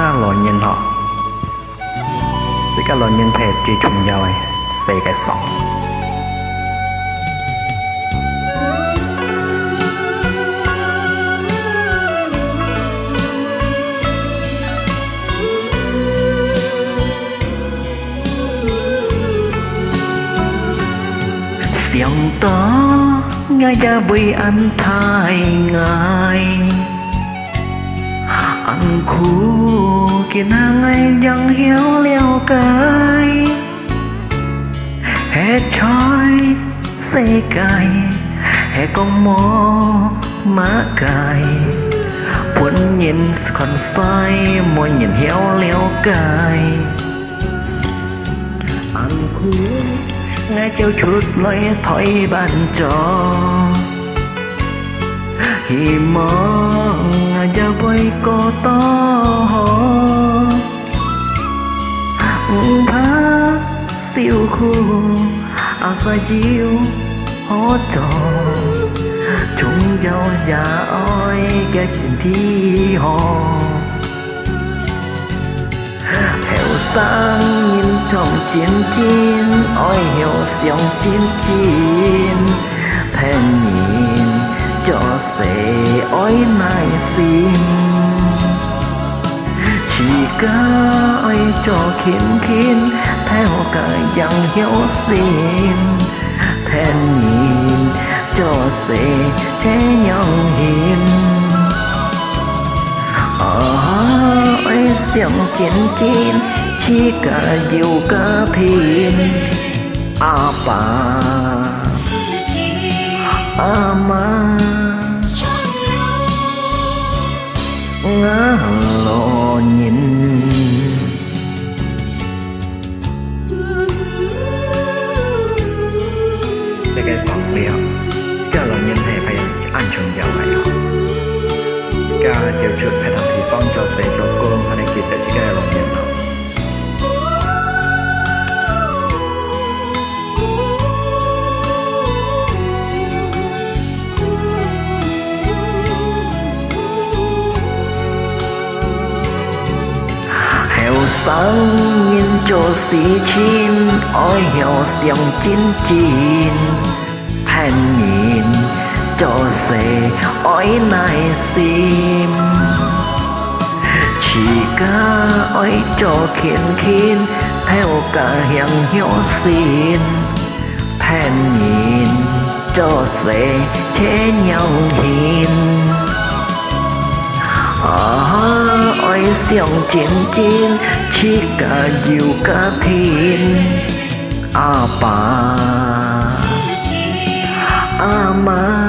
ca lò nhân họ sẽ ca lò nhân thể chỉ trùng nhau ấy sẽ cái sóng tiếng to nghe ra vui ăn thay ngài ăn khu kiến hàng ngày chẳng hiểu liều cái hết trói xây cài hết con mò má cài muốn nhìn còn sai muốn nhìn hiểu liều cái ăn khu nghe treo chút lời thôi bàn trò hi mong giờ vui có to phá siêu khu sa chiếu hó trò chúng nhau già oi cái chuyện thi hò hiểu sang nhìn trong chiến chiến oi hiểu xiong chiến chiến thèn nhìn cho sẽ oi này xin chỉ cả oi cho khiến khiến theo cả dòng hiểu xin thèn nhìn cho sẽ che nhau hiền oi xiong chiến chiến chỉ cả diệu cả thiên bà ama ngã lò nhìn cái sóng liều cái lò nhìn này phải ăn chung nhau vậy cái điều trước phải làm thì phong cho sẽ cho cô mà này chỉ để cái lò nhìn nào sáng nhìn cho xí chín ôi hiểu xiong chín chín hèn nhìn cho xe ôi này xin chỉ cả ôi cho khiến khiến theo cả hiện hiểu xin hèn nhìn cho xe chế nhau hiền ôi xiong chín chín chỉ cả diệu cả thiên bà ama